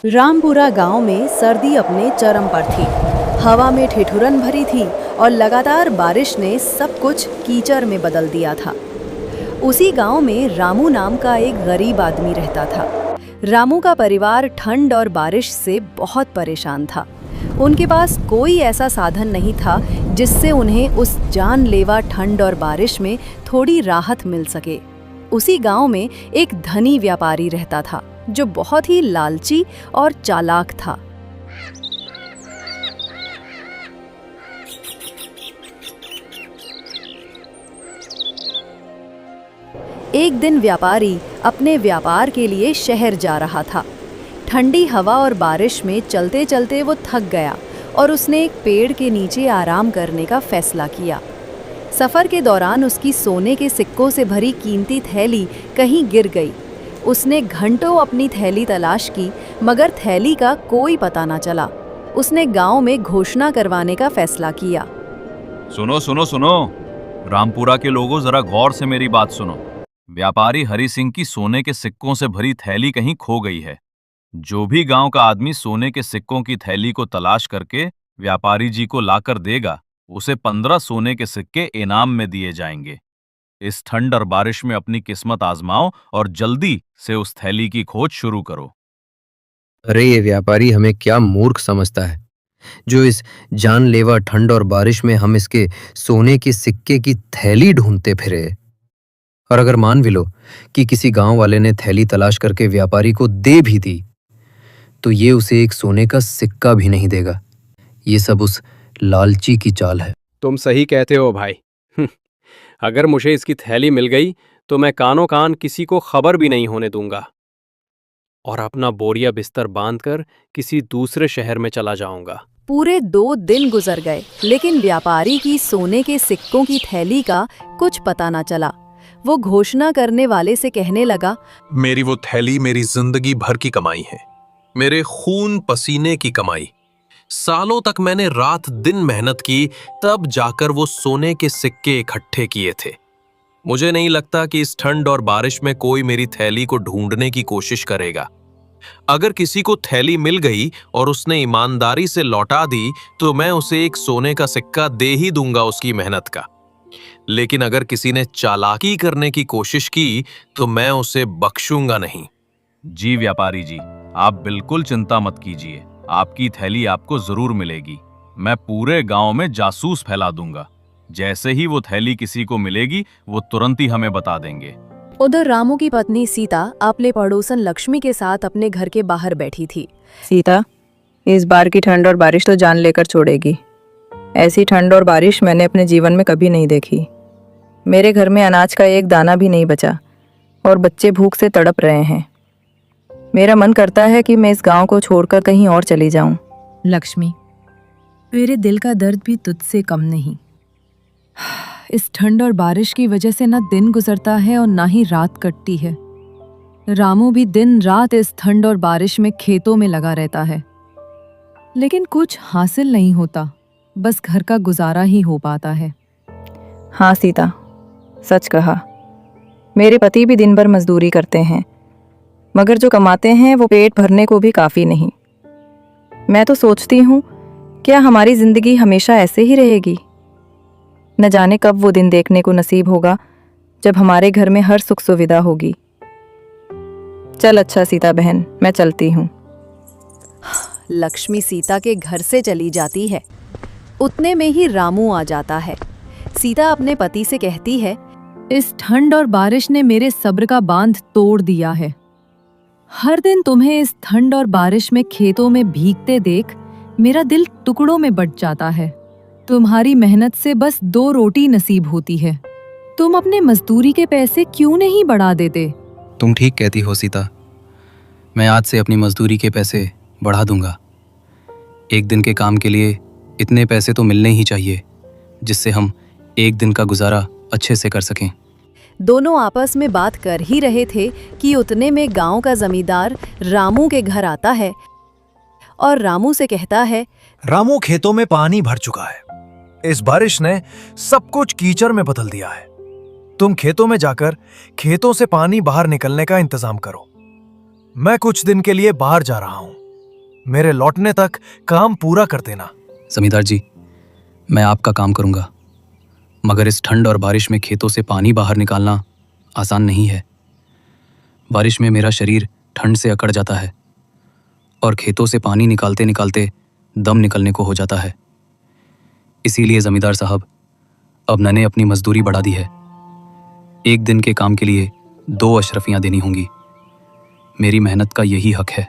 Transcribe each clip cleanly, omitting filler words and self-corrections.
रामपुरा गांव में सर्दी अपने चरम पर थी। हवा में ठिठुरन भरी थी और लगातार बारिश ने सब कुछ कीचड़ में बदल दिया था। उसी गांव में रामू नाम का एक गरीब आदमी रहता था। रामू का परिवार ठंड और बारिश से बहुत परेशान था। उनके पास कोई ऐसा साधन नहीं था जिससे उन्हें उस जानलेवा ठंड और बारिश में थोड़ी राहत मिल सके। उसी गांव में एक धनी व्यापारी रहता था जो बहुत ही लालची और चालाक था। एक दिन व्यापारी अपने व्यापार के लिए शहर जा रहा था। ठंडी हवा और बारिश में चलते चलते वो थक गया और उसने एक पेड़ के नीचे आराम करने का फैसला किया। सफर के दौरान उसकी सोने के सिक्कों से भरी कीमती थैली कहीं गिर गई। उसने घंटों अपनी थैली तलाश की मगर थैली का कोई पता न चला। उसने गांव में घोषणा करवाने का फैसला किया। सुनो सुनो सुनो, रामपुरा के लोगों, जरा गौर से मेरी बात सुनो। व्यापारी हरि सिंह की सोने के सिक्कों से भरी थैली कहीं खो गई है। जो भी गांव का आदमी सोने के सिक्कों की थैली को तलाश करके व्यापारी जी को लाकर देगा, उसे 15 सोने के सिक्के इनाम में दिए जाएंगे। इस ठंड और बारिश में अपनी किस्मत आजमाओ और जल्दी से उस थैली की खोज शुरू करो। अरे ये व्यापारी हमें क्या मूर्ख समझता है, जो इस जानलेवा ठंड और बारिश में हम इसके सोने के सिक्के की थैली ढूंढते फिरे। और अगर मान भी लो कि किसी गांव वाले ने थैली तलाश करके व्यापारी को दे भी दी, तो ये उसे एक सोने का सिक्का भी नहीं देगा। ये सब उस लालची की चाल है। तुम सही कहते हो भाई। अगर मुझे इसकी थैली मिल गई तो मैं कानो कान किसी को खबर भी नहीं होने दूंगा और अपना बोरिया बिस्तर बांधकर किसी दूसरे शहर में चला जाऊंगा। पूरे 2 दिन गुजर गए लेकिन व्यापारी की सोने के सिक्कों की थैली का कुछ पता न चला। वो घोषणा करने वाले से कहने लगा, मेरी वो थैली मेरी जिंदगी भर की कमाई है, मेरे खून पसीने की कमाई। सालों तक मैंने रात दिन मेहनत की, तब जाकर वो सोने के सिक्के इकट्ठे किए थे। मुझे नहीं लगता कि इस ठंड और बारिश में कोई मेरी थैली को ढूंढने की कोशिश करेगा। अगर किसी को थैली मिल गई और उसने ईमानदारी से लौटा दी तो मैं उसे एक सोने का सिक्का दे ही दूंगा उसकी मेहनत का। लेकिन अगर किसी ने चालाकी करने की कोशिश की तो मैं उसे बख्शूंगा नहीं। जी व्यापारी जी, आप बिल्कुल चिंता मत कीजिए, आपकी थैली आपको जरूर मिलेगी। मैं पूरे गांव में जासूस फैला दूंगा। जैसे ही वो थैली किसी को मिलेगी वो तुरंत ही हमें बता देंगे। उधर रामू की पत्नी सीता अपने पड़ोसन लक्ष्मी के साथ अपने घर के बाहर बैठी थी। सीता, इस बार की ठंड और बारिश तो जान लेकर छोड़ेगी। ऐसी ठंड और बारिश मैंने अपने जीवन में कभी नहीं देखी। मेरे घर में अनाज का एक दाना भी नहीं बचा और बच्चे भूख से तड़प रहे हैं। मेरा मन करता है कि मैं इस गांव को छोड़कर कहीं और चली जाऊं। लक्ष्मी, मेरे दिल का दर्द भी तुझसे कम नहीं। इस ठंड और बारिश की वजह से ना दिन गुजरता है और ना ही रात कटती है। रामू भी दिन रात इस ठंड और बारिश में खेतों में लगा रहता है, लेकिन कुछ हासिल नहीं होता, बस घर का गुजारा ही हो पाता है। हाँ सीता, सच कहा। मेरे पति भी दिन भर मजदूरी करते हैं, मगर जो कमाते हैं वो पेट भरने को भी काफ़ी नहीं। मैं तो सोचती हूँ, क्या हमारी ज़िंदगी हमेशा ऐसे ही रहेगी? न जाने कब वो दिन देखने को नसीब होगा जब हमारे घर में हर सुख सुविधा होगी। चल अच्छा सीता बहन, मैं चलती हूँ। लक्ष्मी सीता के घर से चली जाती है। उतने में ही रामू आ जाता है। सीता अपने पति से कहती है, इस ठंड और बारिश ने मेरे सब्र का बांध तोड़ दिया है। हर दिन तुम्हें इस ठंड और बारिश में खेतों में भीगते देख मेरा दिल टुकड़ों में बंट जाता है। तुम्हारी मेहनत से बस 2 रोटी नसीब होती है। तुम अपने मजदूरी के पैसे क्यों नहीं बढ़ा देते? तुम ठीक कहती हो सीता, मैं आज से अपनी मजदूरी के पैसे बढ़ा दूंगा। एक दिन के काम के लिए इतने पैसे तो मिलने ही चाहिए जिससे हम एक दिन का गुजारा अच्छे से कर सकें। दोनों आपस में बात कर ही रहे थे कि उतने में गांव का जमींदार रामू के घर आता है और रामू से कहता है, रामू, खेतों में पानी भर चुका है। इस बारिश ने सब कुछ कीचड़ में बदल दिया है। तुम खेतों में जाकर खेतों से पानी बाहर निकलने का इंतजाम करो। मैं कुछ दिन के लिए बाहर जा रहा हूं। मेरे लौटने तक काम पूरा कर देना। जमींदार जी, मैं आपका काम करूंगा, मगर इस ठंड और बारिश में खेतों से पानी बाहर निकालना आसान नहीं है। बारिश में मेरा शरीर ठंड से अकड़ जाता है और खेतों से पानी निकालते निकालते दम निकलने को हो जाता है। इसीलिए जमींदार साहब, अब मैंने अपनी मजदूरी बढ़ा दी है। 1 दिन के काम के लिए 2 अशरफियां देनी होंगी। मेरी मेहनत का यही हक है,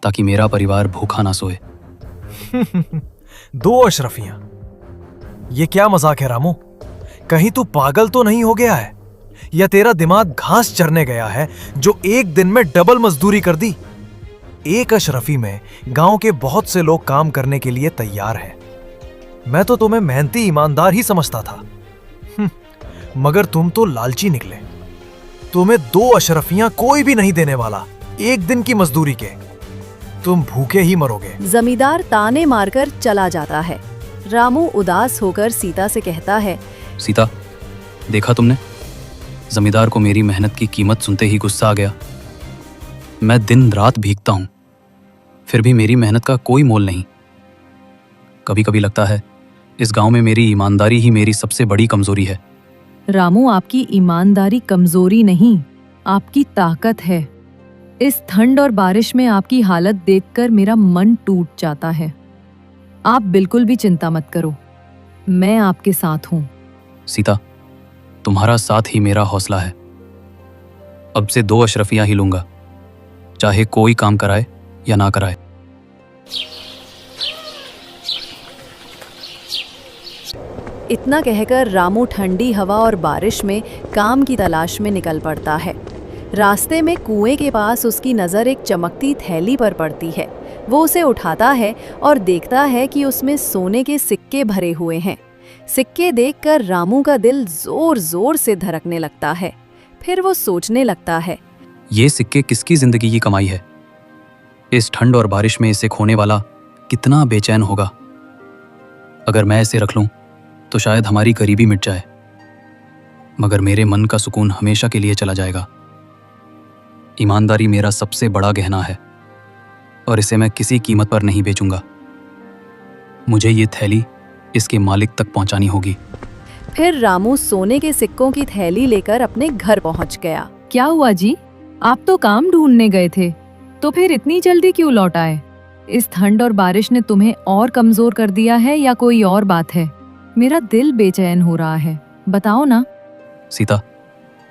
ताकि मेरा परिवार भूखा ना सोए। 2 अशरफियां? ये क्या मजाक है रामू? कहीं तू पागल तो नहीं हो गया है, या तेरा दिमाग घास चरने गया है जो 1 दिन में डबल मजदूरी कर दी? 1 अशरफी में गांव के बहुत से लोग काम करने के लिए तैयार हैं। मैं तो तुम्हें मेहनती ईमानदार ही समझता था, मगर तुम तो लालची निकले। तुम्हें 2 अशरफियां कोई भी नहीं देने वाला 1 दिन की मजदूरी के। तुम भूखे ही मरोगे। जमींदार ताने मारकर चला जाता है। रामू उदास होकर सीता से कहता है, सीता, देखा तुमने? जमींदार को मेरी मेहनत की कीमत सुनते ही गुस्सा आ गया। मैं दिन रात भीगता हूं, फिर भी मेरी मेहनत का कोई मोल नहीं। कभी कभी लगता है इस गांव में मेरी ईमानदारी ही मेरी सबसे बड़ी कमजोरी है। रामू, आपकी ईमानदारी कमजोरी नहीं, आपकी ताकत है। इस ठंड और बारिश में आपकी हालत देखकर मेरा मन टूट जाता है। आप बिल्कुल भी चिंता मत करो, मैं आपके साथ हूँ। सीता, तुम्हारा साथ ही मेरा हौसला है। अब से 2 अशरफियां ही लूंगा, चाहे कोई काम कराए या ना कराए। इतना कहकर रामू ठंडी हवा और बारिश में काम की तलाश में निकल पड़ता है। रास्ते में कुएं के पास उसकी नज़र एक चमकती थैली पर पड़ती है। वो उसे उठाता है और देखता है कि उसमें सोने के सिक्के भरे हुए हैं। सिक्के देखकर रामू का दिल जोर जोर से धड़कने लगता है। फिर वो सोचने लगता है, ये सिक्के किसकी जिंदगी की कमाई है? इस ठंड और बारिश में इसे खोने वाला कितना बेचैन होगा। अगर मैं इसे रख लूं तो शायद हमारी गरीबी मिट जाए, मगर मेरे मन का सुकून हमेशा के लिए चला जाएगा। ईमानदारी मेरा सबसे बड़ा गहना है और इसे मैं किसी कीमत पर नहीं बेचूंगा। मुझे ये थैली इसके मालिक तक पहुंचानी होगी। फिर रामू सोने के सिक्कों की थैली लेकर अपने घर पहुंच गया। क्या हुआ जी? आप तो काम ढूंढने गए थे, तो फिर इतनी जल्दी क्यों लौट आए? इस ठंड और बारिश ने तुम्हें और कमजोर कर दिया है या कोई और बात है? मेरा दिल बेचैन हो रहा है, बताओ ना। सीता,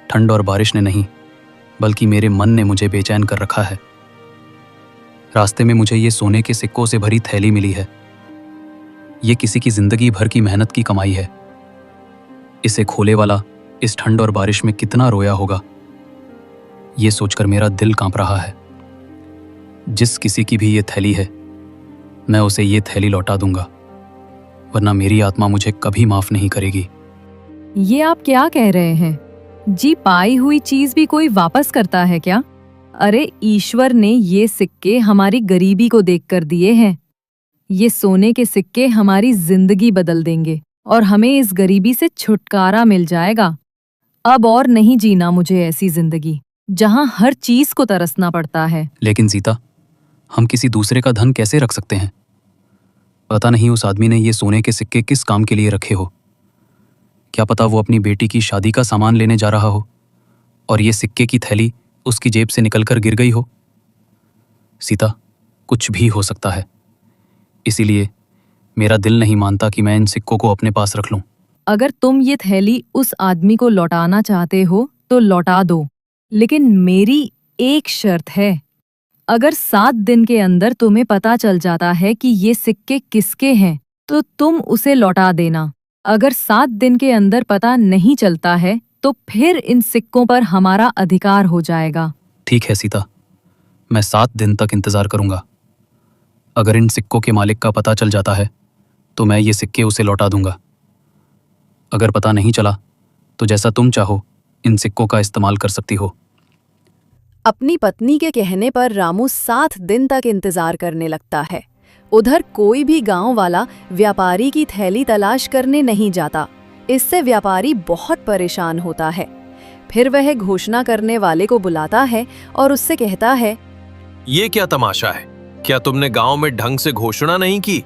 ठंड और बारिश ने नहीं, बल्कि मेरे मन ने मुझे बेचैन कर रखा है। रास्ते में मुझे ये सोने के सिक्कों से भरी थैली मिली है। ये किसी की जिंदगी भर की मेहनत की कमाई है। इसे खोले वाला इस ठंड और बारिश में कितना रोया होगा, ये सोचकर मेरा दिल कांप रहा है। जिस किसी की भी ये थैली है, मैं उसे ये थैली लौटा दूंगा, वरना मेरी आत्मा मुझे कभी माफ नहीं करेगी। ये आप क्या कह रहे हैं जी? पाई हुई चीज भी कोई वापस करता है क्या? अरे ईश्वर ने ये सिक्के हमारी गरीबी को देखकर दिए हैं। ये सोने के सिक्के हमारी जिंदगी बदल देंगे और हमें इस गरीबी से छुटकारा मिल जाएगा। अब और नहीं जीना मुझे ऐसी जिंदगी जहां हर चीज को तरसना पड़ता है। लेकिन सीता, हम किसी दूसरे का धन कैसे रख सकते हैं? पता नहीं उस आदमी ने ये सोने के सिक्के किस काम के लिए रखे हो। क्या पता वो अपनी बेटी की शादी का सामान लेने जा रहा हो और ये सिक्के की थैली उसकी जेब से निकलकर गिर गई हो। सीता, कुछ भी हो सकता है, इसीलिए मेरा दिल नहीं मानता कि मैं इन सिक्कों को अपने पास रख लूं। अगर तुम ये थैली उस आदमी को लौटाना चाहते हो तो लौटा दो, लेकिन मेरी एक शर्त है। अगर 7 दिन के अंदर तुम्हें पता चल जाता है कि ये सिक्के किसके हैं, तो तुम उसे लौटा देना। अगर 7 दिन के अंदर पता नहीं चलता है, तो फिर इन सिक्कों पर हमारा अधिकार हो जाएगा। ठीक है सीता, मैं 7 दिन तक इंतजार करूंगा। अगर इन सिक्कों के मालिक का पता चल जाता है, तो मैं ये सिक्के उसे लौटा दूंगा। अगर पता नहीं चला, तो जैसा तुम चाहो इन सिक्कों का इस्तेमाल कर सकती हो। अपनी पत्नी के कहने पर रामू 7 दिन तक इंतजार करने लगता है। उधर कोई भी गांव वाला व्यापारी की थैली तलाश करने नहीं जाता। इससे व्यापारी बहुत परेशान होता है। फिर वह घोषणा करने वाले को बुलाता है और उससे कहता है, ये क्या तमाशा है? क्या तुमने गांव में ढंग से घोषणा नहीं की?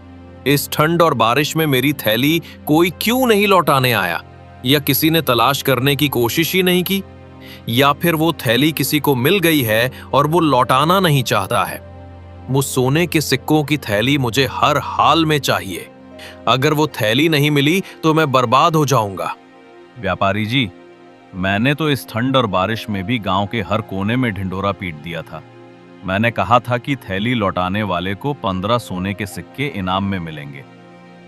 इस ठंड और बारिश में मेरी थैली कोई क्यों नहीं लौटाने आया? या किसी ने तलाश करने की कोशिश ही नहीं की? या फिर वो थैली किसी को मिल गई है और वो लौटाना नहीं चाहता है? वो सोने के सिक्कों की थैली मुझे हर हाल में चाहिए। अगर वो थैली नहीं मिली तो मैं बर्बाद हो जाऊंगा। व्यापारी जी, मैंने तो इस ठंड और बारिश में भी गांव के हर कोने में ढिंढोरा पीट दिया था। मैंने कहा था कि थैली लौटाने वाले को 15 सोने के सिक्के इनाम में मिलेंगे।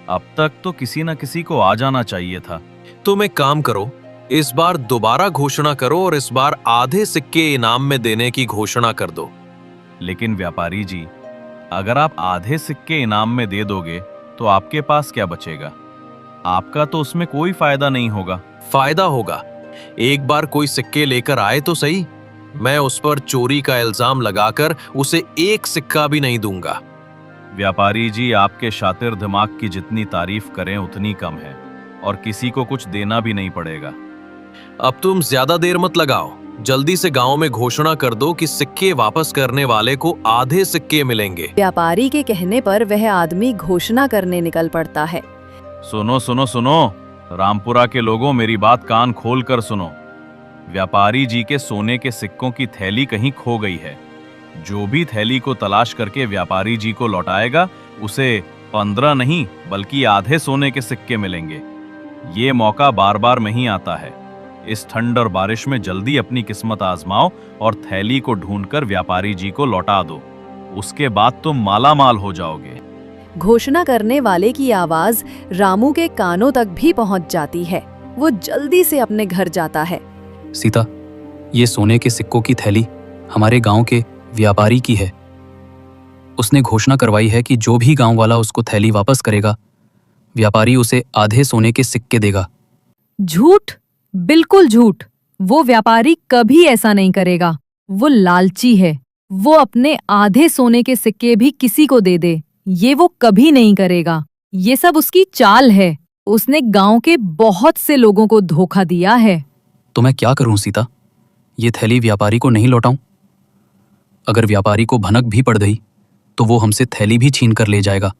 अब तक तो किसी न किसी को आ जाना चाहिए था। तुम एक काम करो, इस बार दोबारा घोषणा करो और इस बार आधे सिक्के इनाम में देने की घोषणा कर दो। लेकिन व्यापारी जी, अगर आप आधे सिक्के इनाम में दे दोगे तो आपके पास क्या बचेगा? आपका तो उसमें कोई फायदा नहीं होगा। फायदा होगा। एक बार कोई सिक्के लेकर आए तो सही, मैं उस पर चोरी का इल्जाम लगाकर उसे एक सिक्का भी नहीं दूंगा। व्यापारी जी, आपके शातिर दिमाग की जितनी तारीफ करें उतनी कम है, और किसी को कुछ देना भी नहीं पड़ेगा। अब तुम ज्यादा देर मत लगाओ, जल्दी से गांव में घोषणा कर दो कि सिक्के वापस करने वाले को आधे सिक्के मिलेंगे। व्यापारी के कहने पर वह आदमी घोषणा करने निकल पड़ता है। सुनो सुनो सुनो, रामपुरा के लोगों, मेरी बात कान खोल कर सुनो। व्यापारी जी के सोने के सिक्कों की थैली कहीं खो गई है। जो भी थैली को तलाश करके व्यापारी जी को लौटाएगा, उसे 15 नहीं बल्कि आधे सोने के सिक्के मिलेंगे। ये मौका बार बार नहीं आता है। इस ठंड और बारिश में जल्दी अपनी किस्मत आजमाओ और थैली को ढूंढकर व्यापारी जी को लौटा दो। उसके बाद तुम माला माल हो जाओगे। घोषणा करने वाले की आवाज रामू के कानों तक भी पहुंच जाती है। वो जल्दी से अपने घर जाता है। सीता, ये सोने के सिक्कों की थैली हमारे गांव के व्यापारी की है। उसने घोषणा करवाई है कि जो भी गांव वाला उसको थैली वापस करेगा, व्यापारी उसे आधे सोने के सिक्के देगा। झूठ, बिल्कुल झूठ। वो व्यापारी कभी ऐसा नहीं करेगा। वो लालची है। वो अपने आधे सोने के सिक्के भी किसी को दे दे, ये वो कभी नहीं करेगा। ये सब उसकी चाल है। उसने गांव के बहुत से लोगों को धोखा दिया है। तो मैं क्या करूं सीता? ये थैली व्यापारी को नहीं लौटाऊं? अगर व्यापारी को भनक भी पड़ गई तो वो हमसे थैली भी छीन कर ले जाएगा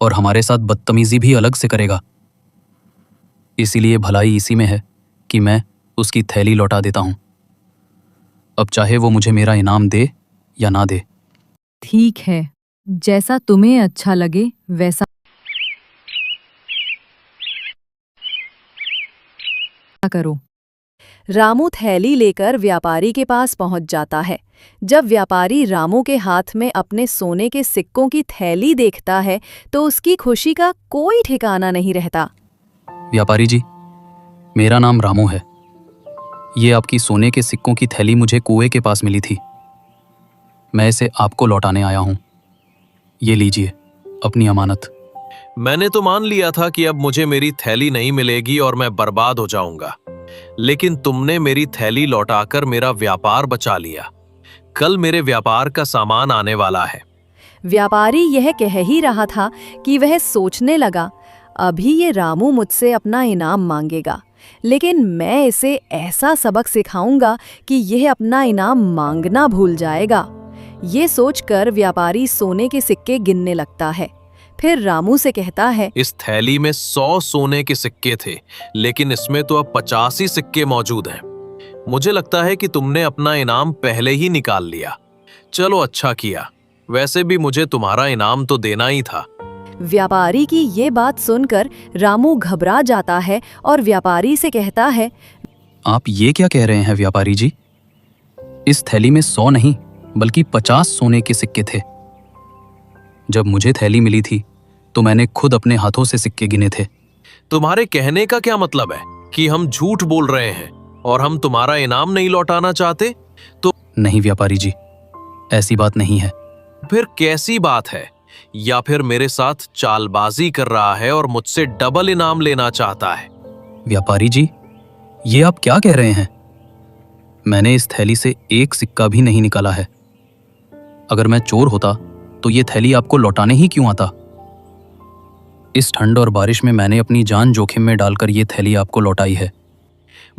और हमारे साथ बदतमीजी भी अलग से करेगा। इसीलिए भलाई इसी में है कि मैं उसकी थैली लौटा देता हूं। अब चाहे वो मुझे मेरा इनाम दे या ना दे। ठीक है, जैसा तुम्हें अच्छा लगे वैसा करो। रामू थैली लेकर व्यापारी के पास पहुंच जाता है। जब व्यापारी रामू के हाथ में अपने सोने के सिक्कों की थैली देखता है तो उसकी खुशी का कोई ठिकाना नहीं रहता। व्यापारी जी, मेरा नाम रामू है। ये आपकी सोने के सिक्कों की थैली मुझे कुएं के पास मिली थी। मैं इसे आपको लौटाने आया हूं। ये लीजिए अपनी अमानत। मैंने तो मान लिया था कि अब मुझे मेरी थैली नहीं मिलेगी और मैं बर्बाद हो जाऊंगा, लेकिन तुमने मेरी थैली लौटाकर मेरा व्यापार बचा लिया। कल मेरे व्यापार का सामान आने वाला है। व्यापारी यह कह ही रहा था कि वह सोचने लगा, अभी ये रामू मुझसे अपना इनाम मांगेगा, लेकिन मैं इसे ऐसा सबक सिखाऊंगा कि यह अपना इनाम मांगना भूल जाएगा। ये सोचकर व्यापारी सोने के सिक्के गिनने लगता है। फिर रामू से कहता है, इस थैली में 100 सोने के सिक्के थे, लेकिन इसमें तो अब 50 ही सिक्के मौजूद हैं। मुझे लगता है कि तुमने अपना इनाम पहले ही निकाल लिया। चलो अच्छा किया, वैसे भी मुझे तुम्हारा इनाम तो देना ही था। व्यापारी की ये बात सुनकर रामू घबरा जाता है और व्यापारी से कहता है, आप ये क्या कह रहे हैं व्यापारी जी? इस थैली में 100 नहीं बल्कि 50 सोने के सिक्के थे। जब मुझे थैली मिली थी तो मैंने खुद अपने हाथों से सिक्के गिने थे। तुम्हारे कहने का क्या मतलब है कि हम झूठ बोल रहे हैं और हम तुम्हारा इनाम नहीं लौटाना चाहते? तो नहीं व्यापारी जी, ऐसी बात नहीं है। फिर कैसी बात है? या फिर मेरे साथ चालबाजी कर रहा है और मुझसे डबल इनाम लेना चाहता है? व्यापारी जी, ये आप क्या कह रहे हैं? मैंने इस थैली से एक सिक्का भी नहीं निकाला है। अगर मैं चोर होता तो ये थैली आपको लौटाने ही क्यों आता? इस ठंड और बारिश में मैंने अपनी जान जोखिम में डालकर ये थैली आपको लौटाई है।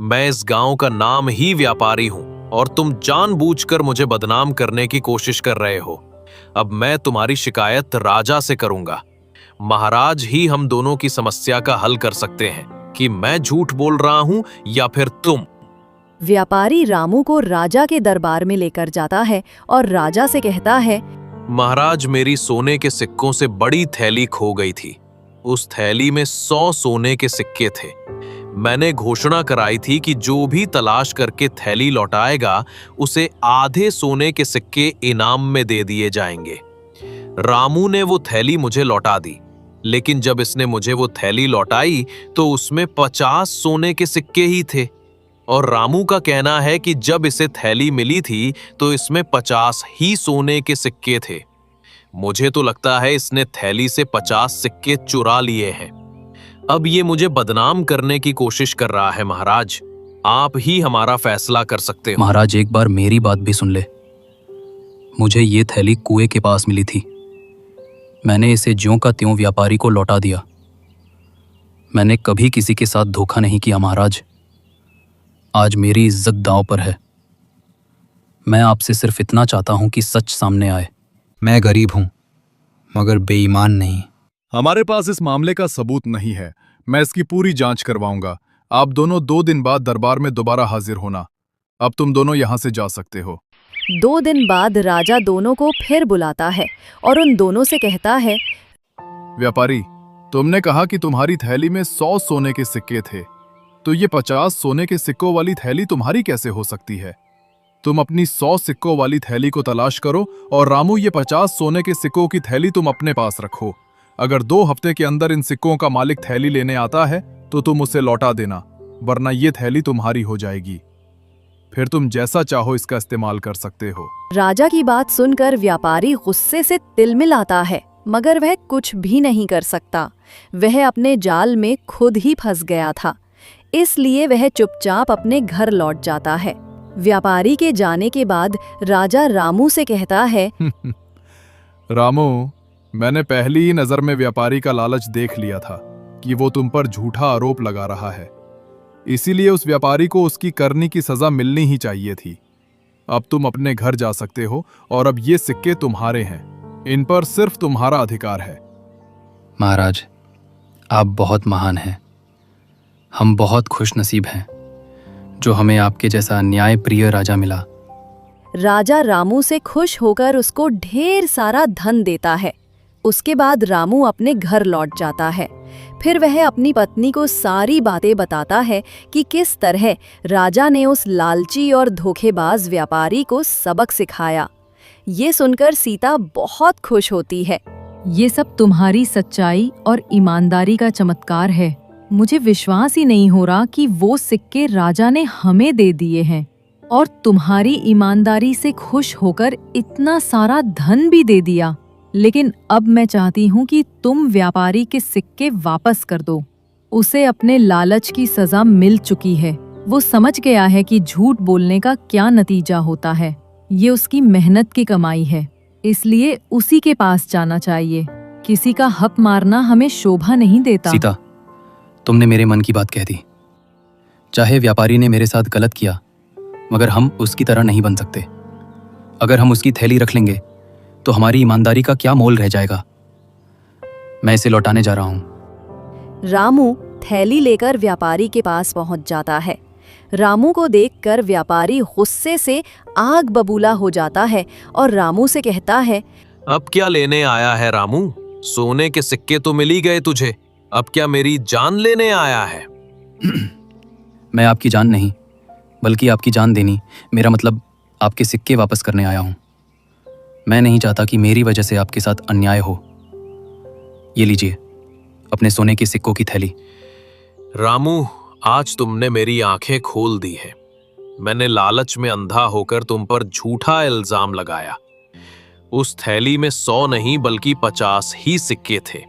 मैं इस गांव का नाम ही व्यापारी हूं और तुम जानबूझकर मुझे बदनाम करने की कोशिश कर रहे हो। अब मैं तुम्हारी शिकायत राजा से करूंगा। महाराज ही हम दोनों की समस्या का हल कर सकते हैं कि मैं झूठ बोल रहा हूं या फिर तुम। व्यापारी रामू को राजा के दरबार में लेकर जाता है और राजा से कहता है, महाराज, मेरी सोने के सिक्कों से बड़ी थैली खो गई थी। उस थैली में 100 सोने के सिक्के थे। मैंने घोषणा कराई थी कि जो भी तलाश करके थैली लौटाएगा उसे आधे सोने के सिक्के इनाम में दे दिए जाएंगे। रामू ने वो थैली मुझे लौटा दी, लेकिन जब इसने मुझे वो थैली लौटाई तो उसमें 50 सोने के सिक्के ही थे। और रामू का कहना है कि जब इसे थैली मिली थी तो इसमें 50 ही सोने के सिक्के थे। मुझे तो लगता है इसने थैली से 50 सिक्के चुरा लिए हैं। अब ये मुझे बदनाम करने की कोशिश कर रहा है। महाराज, आप ही हमारा फैसला कर सकते हो। महाराज, एक बार मेरी बात भी सुन ले। मुझे ये थैली कुएं के पास मिली थी। मैंने इसे ज्यों का त्यों व्यापारी को लौटा दिया। मैंने कभी किसी के साथ धोखा नहीं किया महाराज। आज मेरी इज्जत दांव पर है। मैं आपसे सिर्फ इतना चाहता हूं कि सच सामने आए। मैं गरीब हूं मगर बेईमान नहीं। हमारे पास इस मामले का सबूत नहीं है। मैं इसकी पूरी जांच करवाऊंगा। आप दोनों 2 दिन बाद दरबार में दोबारा हाजिर होना। अब तुम दोनों यहां से जा सकते हो। 2 दिन बाद राजा दोनों को फिर बुलाता है और उन दोनों से कहता है, व्यापारी, तुमने कहा कि तुम्हारी थैली में 100 सोने के सिक्के थे, तो ये 50 सोने के सिक्कों वाली थैली तुम्हारी कैसे हो सकती है? तुम अपनी 100 सिक्कों वाली थैली को तलाश करो और रामू, ये 50 सोने के सिक्कों की थैली तुम अपने पास रखो। अगर 2 हफ्ते के अंदर इन सिक्कों का मालिक थैली लेने आता है तो तुम उसे लौटा देना, वरना ये थैली तुम्हारी हो जाएगी। फिर तुम जैसा चाहो इसका इस्तेमाल कर सकते हो। राजा की बात सुनकर व्यापारी गुस्से से तिलमिलाता है, मगर वह कुछ भी नहीं कर सकता। वह अपने जाल में खुद ही फंस गया था, इसलिए वह चुपचाप अपने घर लौट जाता है। व्यापारी के जाने के बाद राजा रामू से कहता है, रामू, मैंने पहली ही नजर में व्यापारी का लालच देख लिया था कि वो तुम पर झूठा आरोप लगा रहा है। इसीलिए उस व्यापारी को उसकी करनी की सजा मिलनी ही चाहिए थी। अब तुम अपने घर जा सकते हो और अब ये सिक्के तुम्हारे हैं। इन पर सिर्फ तुम्हारा अधिकार है। महाराज, आप बहुत महान हैं। हम बहुत खुशनसीब हैं जो हमें आपके जैसा न्यायप्रिय राजा मिला। राजा रामू से खुश होकर उसको ढेर सारा धन देता है। उसके बाद रामू अपने घर लौट जाता है। फिर वह अपनी पत्नी को सारी बातें बताता है कि किस तरह राजा ने उस लालची और धोखेबाज व्यापारी को सबक सिखाया। ये सुनकर सीता बहुत खुश होती है। ये सब तुम्हारी सच्चाई और ईमानदारी का चमत्कार है। मुझे विश्वास ही नहीं हो रहा कि वो सिक्के राजा ने हमें दे दिए हैं और तुम्हारी ईमानदारी से खुश होकर इतना सारा धन भी दे दिया। लेकिन अब मैं चाहती हूँ कि तुम व्यापारी के सिक्के वापस कर दो। उसे अपने लालच की सजा मिल चुकी है। वो समझ गया है कि झूठ बोलने का क्या नतीजा होता है। ये उसकी मेहनत की कमाई है, इसलिए उसी के पास जाना चाहिए। किसी का हक मारना हमें शोभा नहीं देता। सीता, तुमने मेरे मन की बात कह दी। चाहे व्यापारी ने मेरे साथ गलत किया, मगर हम उसकी तरह नहीं बन सकते। अगर हम उसकी थैली रख लेंगे तो हमारी ईमानदारी का क्या मोल रह जाएगा। मैं इसे लौटाने जा रहा हूं। रामू थैली लेकर व्यापारी के पास पहुंच जाता है। रामू को देखकर व्यापारी गुस्से से आग बबूला हो जाता है और रामू से कहता है, अब क्या लेने आया है रामू? सोने के सिक्के तो मिल ही गए तुझे, अब क्या मेरी जान लेने आया है? मैं आपकी जान नहीं, बल्कि आपकी जान देनी, मेरा मतलब आपके सिक्के वापस करने आया हूं। मैं नहीं चाहता कि मेरी वजह से आपके साथ अन्याय हो। ये लीजिए अपने सोने के सिक्कों की थैली। रामू, आज तुमने मेरी आंखें खोल दी हैं। मैंने लालच में अंधा होकर तुम पर झूठा इल्जाम लगाया। उस थैली में 100 नहीं बल्कि 50 ही सिक्के थे।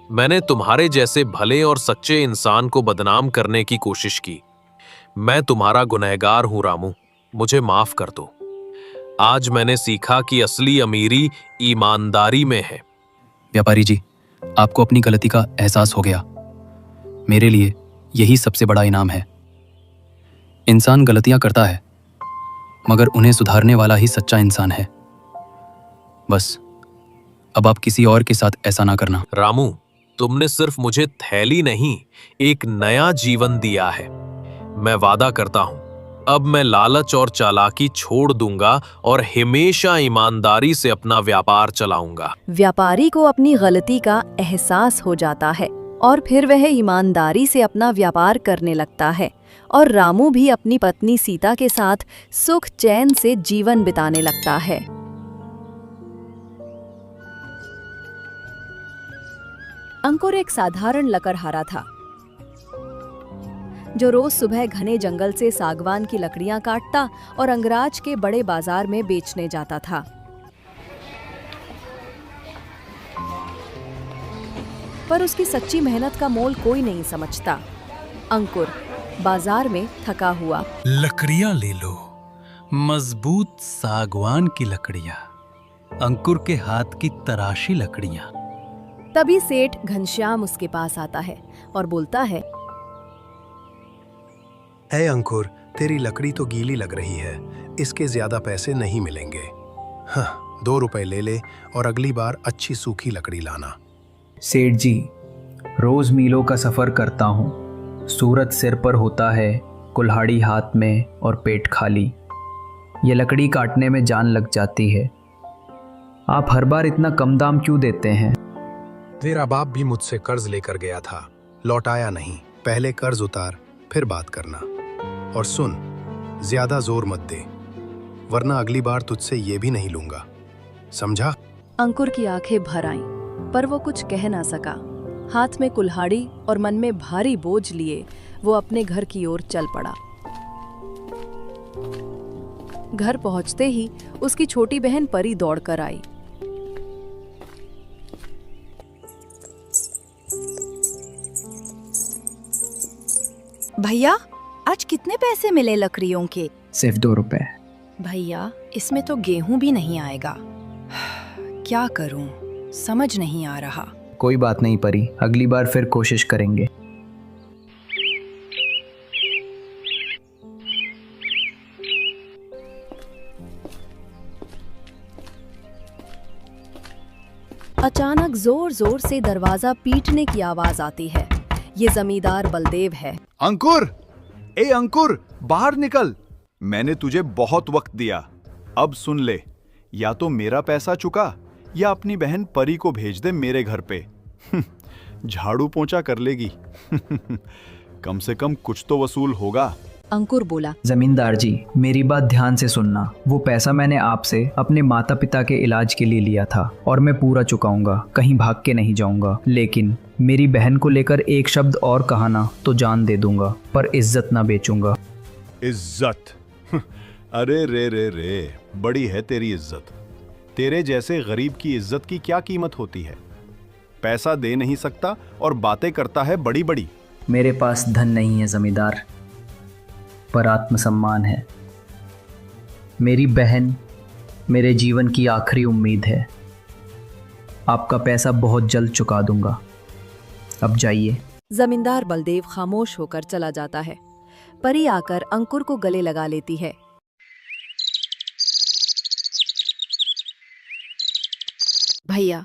मैंने तुम्हारे जैसे भले और सच्चे इंसान को बदनाम करने की कोशिश की। मैं तुम्हारा गुनहगार हूं रामू, मुझे माफ कर दो। आज मैंने सीखा कि असली अमीरी ईमानदारी में है। व्यापारी जी, आपको अपनी गलती का एहसास हो गया। मेरे लिए यही सबसे बड़ा इनाम है। इंसान गलतियां करता है, मगर उन्हें सुधारने वाला ही सच्चा इंसान है। बस अब आप किसी और के साथ ऐसा ना करना। रामू, तुमने सिर्फ मुझे थैली नहीं, एक नया जीवन दिया है। मैं वादा करता हूं, अब मैं लालच और चालाकी छोड़ दूंगा और हमेशा ईमानदारी से अपना व्यापार चलाऊंगा। व्यापारी को अपनी गलती का एहसास हो जाता है और फिर वह ईमानदारी से अपना व्यापार करने लगता है और रामू भी अपनी पत्नी सीता के साथ सुख चैन से जीवन बिताने लगता है। अंकुर एक साधारण लकड़हारा था जो रोज सुबह घने जंगल से सागवान की लकड़ियां काटता और अंगराज के बड़े बाजार में बेचने जाता था। पर उसकी सच्ची मेहनत का मोल कोई नहीं समझता। अंकुर बाजार में थका हुआ लकड़ियां ले लो, मजबूत सागवान की लकड़ियां, अंकुर के हाथ की तराशी लकड़ियां। तभी सेठ घनश्याम उसके पास आता है और बोलता है, ऐ अंकुर, तेरी लकड़ी तो गीली लग रही है, इसके ज्यादा पैसे नहीं मिलेंगे। हाँ, 2 रुपए ले ले और अगली बार अच्छी सूखी लकड़ी लाना। सेठ जी, रोज मीलों का सफर करता हूँ। सूरज सिर पर होता है, कुल्हाड़ी हाथ में और पेट खाली। ये लकड़ी काटने में जान लग जाती है। आप हर बार इतना कम दाम क्यों देते हैं? तेरा बाप भी मुझसे कर्ज लेकर गया था, लौटाया नहीं। पहले कर्ज उतार, फिर बात करना। और सुन, ज्यादा जोर मत दे, वरना अगली बार तुझसे ये भी नहीं लूंगा, समझा? अंकुर की आंखें भर आईं, पर वो कुछ कह ना सका। हाथ में कुल्हाड़ी और मन में भारी बोझ लिए वो अपने घर की ओर चल पड़ा। घर पहुंचते ही उसकी छोटी बहन परी दौड़कर आई। भैया, आज कितने पैसे मिले लकड़ियों के? सिर्फ 2 रुपए। भैया, इसमें तो गेहूं भी नहीं आएगा। क्या करूं, समझ नहीं आ रहा। कोई बात नहीं परी, अगली बार फिर कोशिश करेंगे। अचानक जोर जोर से दरवाजा पीटने की आवाज आती है। ये जमींदार बलदेव है। अंकुर, ए अंकुर, बाहर निकल। मैंने तुझे बहुत वक्त दिया, अब सुन ले, या तो मेरा पैसा चुका या अपनी बहन परी को भेज दे मेरे घर पे। झाड़ू पोंछा कर लेगी। कम से कम कुछ तो वसूल होगा। अंकुर बोला, जमींदार जी, मेरी बात ध्यान से सुनना। वो पैसा मैंने आपसे अपने माता पिता के इलाज के लिए लिया था और मैं पूरा चुकाऊंगा, कहीं भाग के नहीं जाऊंगा। लेकिन मेरी बहन को लेकर एक शब्द और कहा ना तो जान दे दूंगा, पर इज्जत ना बेचूंगा। इज्जत? अरे रे रे रे, बड़ी है तेरी इज्जत। तेरे जैसे गरीब की इज्जत की क्या कीमत होती है? पैसा दे नहीं सकता और बातें करता है बड़ी बड़ी। मेरे पास धन नहीं है जमींदार, पर आत्मसम्मान है। मेरी बहन मेरे जीवन की आखिरी उम्मीद है। आपका पैसा बहुत जल्द चुका दूंगा, अब जाइए। जमींदार बलदेव खामोश होकर चला जाता है। परी आकर अंकुर को गले लगा लेती है। भैया,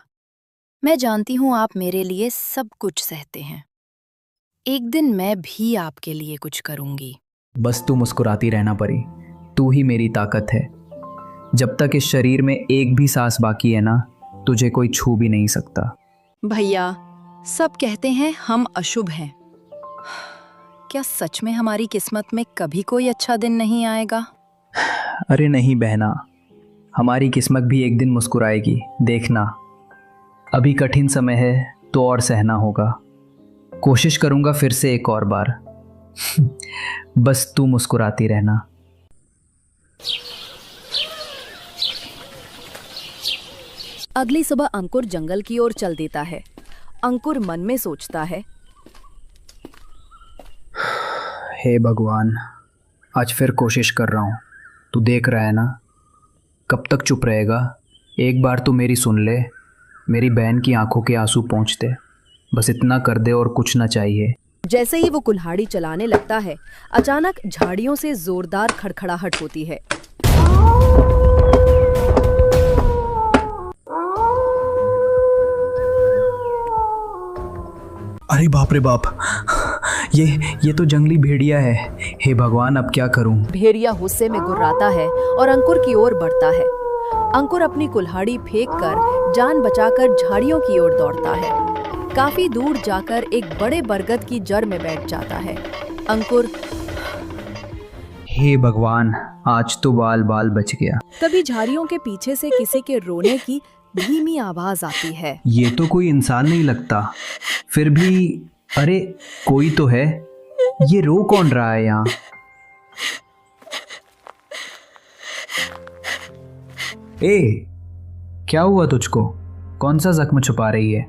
मैं जानती हूँ आप मेरे लिए सब कुछ सहते हैं। एक दिन मैं भी आपके लिए कुछ करूंगी। बस तू मुस्कुराती रहना परी, तू ही मेरी ताकत है। जब तक इस शरीर में एक भी सांस बाकी है ना, तुझे कोई छू भी नहीं सकता। भैया, सब कहते हैं हम अशुभ हैं। क्या सच में हमारी किस्मत में कभी कोई अच्छा दिन नहीं आएगा? अरे नहीं बहना, हमारी किस्मत भी एक दिन मुस्कुराएगी, देखना। अभी कठिन समय है तो और सहना होगा। कोशिश करूंगा फिर से एक और बार। बस तू मुस्कुराती रहना। अगली सुबह अंकुर जंगल की ओर चल देता है। अंकुर मन में सोचता है, हे भगवान, आज फिर कोशिश कर रहा हूँ। तू देख रहा है ना, कब तक चुप रहेगा? एक बार तू मेरी सुन ले, मेरी बहन की आंखों के आंसू पोंछ दे। बस इतना कर दे और कुछ ना चाहिए। जैसे ही वो कुल्हाड़ी चलाने लगता है, अचानक झाड़ियों से जोरदार खड़खड़ाहट होती है। अरे बाप रे बाप, ये तो जंगली भेड़िया है। हे भगवान, अब क्या करूं? भेड़िया गुस्से में गुर्राता है और अंकुर की ओर बढ़ता है। अंकुर अपनी कुल्हाड़ी फेंककर जान बचाकर झाड़ियों की ओर दौड़ता है। काफी दूर जाकर एक बड़े बरगद की जड़ में बैठ जाता है। अंकुर, हे भगवान, आज तो बाल बाल बच गया। तभी झाड़ियों के पीछे से किसी के रोने की धीमी आवाज आती है। ये तो कोई इंसान नहीं लगता, फिर भी अरे कोई तो है। ये रो कौन रहा है यहाँ? ए, क्या हुआ तुझको? कौन सा जख्म छुपा रही है?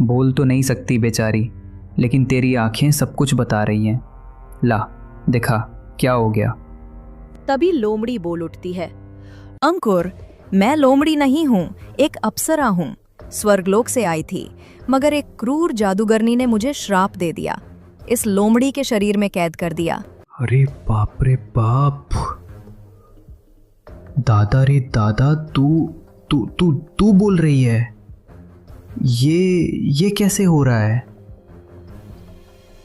बोल तो नहीं सकती बेचारी, लेकिन तेरी आंखें सब कुछ बता रही हैं। ला दिखा, क्या हो गया? तभी लोमड़ी बोल उठती है। अंकुर, मैं लोमड़ी नहीं हूँ, एक अप्सरा हूँ। स्वर्गलोक से आई थी, मगर एक क्रूर जादूगरनी ने मुझे श्राप दे दिया, इस लोमड़ी के शरीर में कैद कर दिया। अरे बाप रे बाप, दादा रे दादा, तू बोल रही है? ये कैसे हो रहा है?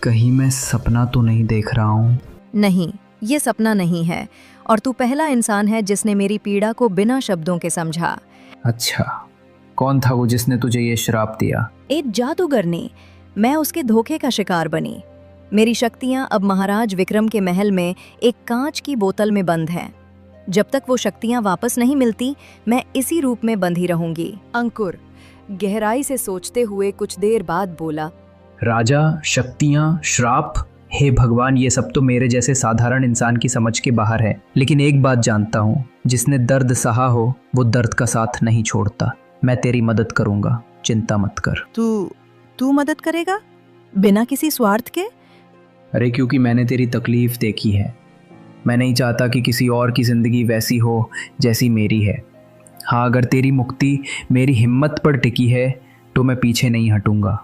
कहीं मैं सपना तो नहीं देख रहा हूँ? नहीं, ये सपना नहीं है, और तू पहला इंसान है जिसने मेरी पीड़ा को बिना शब्दों के समझा। अच्छा, कौन था वो जिसने तुझे ये श्राप दिया? एक जादूगरनी। मैं उसके धोखे का शिकार बनी। मेरी शक्तियां अब महाराज विक्रम के महल में एक कांच की बोतल में बंद हैं। जब तक वो शक्तियां वापस नहीं मिलती, मैं इसी रूप में बंधी रहूंगी। अंकुर गहराई से सोचते हुए कुछ देर बाद बोला, राजा, शक्तियां, श्राप, हे भगवान, ये सब तो मेरे जैसे साधारण इंसान की समझ के बाहर है। लेकिन एक बात जानता हूँ, जिसने दर्द सहा हो वो दर्द का साथ नहीं छोड़ता। मैं तेरी मदद करूंगा, चिंता मत कर। तू मदद करेगा बिना किसी स्वार्थ के? अरे क्योंकि मैंने तेरी तकलीफ देखी है। मैं नहीं चाहता कि किसी और की जिंदगी वैसी हो जैसी मेरी है। हाँ, अगर तेरी मुक्ति मेरी हिम्मत पर टिकी है तो मैं पीछे नहीं हटूंगा।